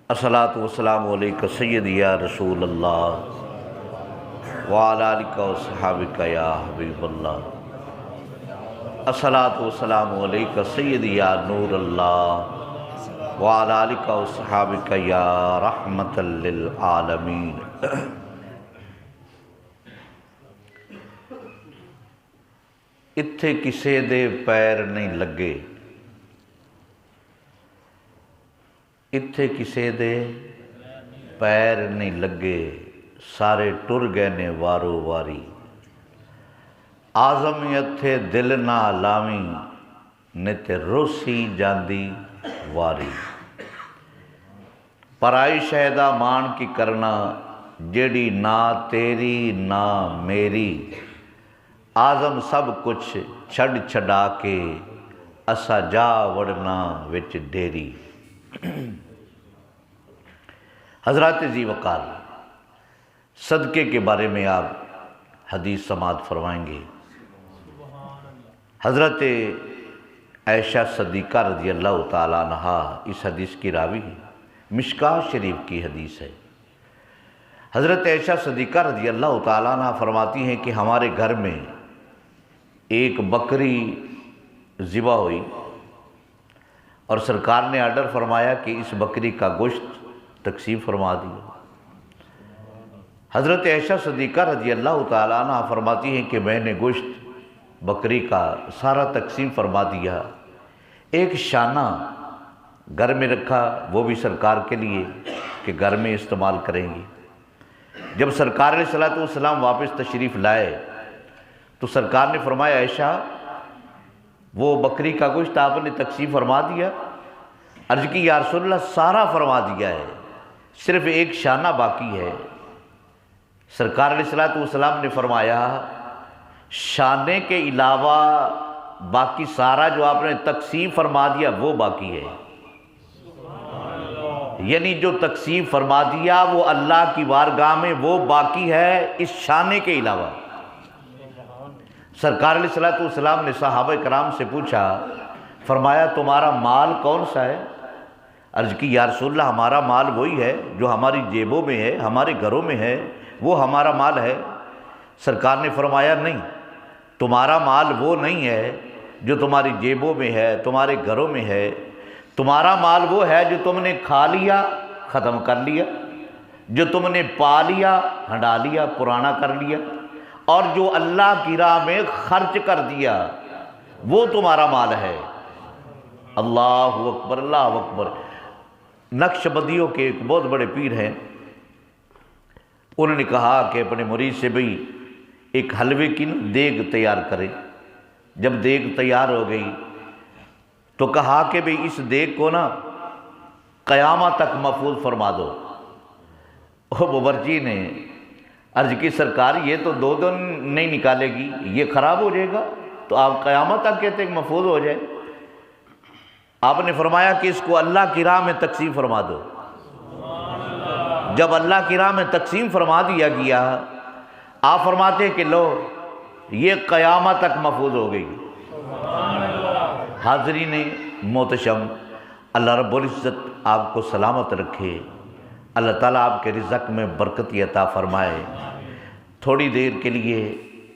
الصلاۃ والسلام علیک سیدی یا رسول اللہ وعلی آلک و صحابک یا حبیب اللہ۔ الصلاۃ والسلام علیک سیدی یا نور اللہ وعلی آلک و صحابک یا رحمت للعالمین۔ اتھے کسے دے پیر نہیں لگے، اتھے کسے دے پیر نہیں لگے، سارے ٹر گئے نے وارو واری۔ آزم اتھے دل نہ لاویں، نے تے روسی جاندی واری۔ پرائی شہدہ مان کی کرنا، جیڑی نہ تیری نہ میری۔ آزم سب کچھ چھڑ چھڑا کے، اسا جا وڑنا وچ ڈیری۔ حضرات ذی وقار، صدقے کے بارے میں آپ حدیث سماعت فرمائیں گے۔ حضرت عائشہ صدیقہ رضی اللہ تعالیٰ عنہا اس حدیث کی راوی ہیں، مشکاۃ شریف کی حدیث ہے۔ حضرت عائشہ صدیقہ رضی اللہ تعالیٰ عنہا فرماتی ہیں کہ ہمارے گھر میں ایک بکری ذبح ہوئی اور سرکار نے آرڈر فرمایا کہ اس بکری کا گوشت تقسیم فرما دیا۔ حضرت عائشہ صدیقہ رضی اللہ تعالیٰ عنہ فرماتی ہیں کہ میں نے گوشت بکری کا سارا تقسیم فرما دیا، ایک شانہ گھر میں رکھا، وہ بھی سرکار کے لیے کہ گھر میں استعمال کریں گے۔ جب سرکار علیہ الصلوۃ والسلام واپس تشریف لائے تو سرکار نے فرمایا عائشہ وہ بکری کا گوشت آپ نے تقسیم فرما دیا؟ عرض کی یا رسول اللہ سارا فرما دیا ہے، صرف ایک شانہ باقی ہے۔ سرکار علیہ الصلوۃ والسلام نے فرمایا شانے کے علاوہ باقی سارا جو آپ نے تقسیم فرما دیا وہ باقی ہے، یعنی جو تقسیم فرما دیا وہ اللہ کی بارگاہ میں وہ باقی ہے اس شانے کے علاوہ۔ سرکار علیہ الصلوۃ والسلام نے صحابہ کرام سے پوچھا، فرمایا تمہارا مال کون سا ہے؟ عرض کی یا رسول اللہ ہمارا مال وہی ہے جو ہماری جیبوں میں ہے، ہمارے گھروں میں ہے، وہ ہمارا مال ہے۔ سرکار نے فرمایا نہیں، تمہارا مال وہ نہیں ہے جو تمہاری جیبوں میں ہے، تمہارے گھروں میں ہے، تمہارا مال وہ ہے جو تم نے کھا لیا ختم کر لیا، جو تم نے پا لیا ہنڈا لیا پرانا کر لیا، اور جو اللہ کی راہ میں خرچ کر دیا وہ تمہارا مال ہے۔ اللہ اکبر، اللہ اکبر۔ نقش بدیوں کے ایک بہت بڑے پیر ہیں، انہوں نے کہا کہ اپنے مرید سے بھی ایک حلوے کی دیگ تیار کرے۔ جب دیگ تیار ہو گئی تو کہا کہ بھئی اس دیگ کو نا قیامت تک محفوظ فرما دو۔ باورچی نے عرض کی سرکار یہ تو 2 دن نہیں نکالے گی، یہ خراب ہو جائے گا، تو آپ قیامت تک کہتے ہیں کہ محفوظ ہو جائے۔ آپ نے فرمایا کہ اس کو اللہ کی راہ میں تقسیم فرما دو۔ جب اللہ کی راہ میں تقسیم فرما دیا گیا، آپ فرماتے ہیں کہ لو یہ قیامت تک محفوظ ہو گئی۔ حاضرین محتشم، اللہ رب العزت آپ کو سلامت رکھے، اللہ تعالیٰ آپ کے رزق میں برکت عطا فرمائے۔ تھوڑی دیر کے لیے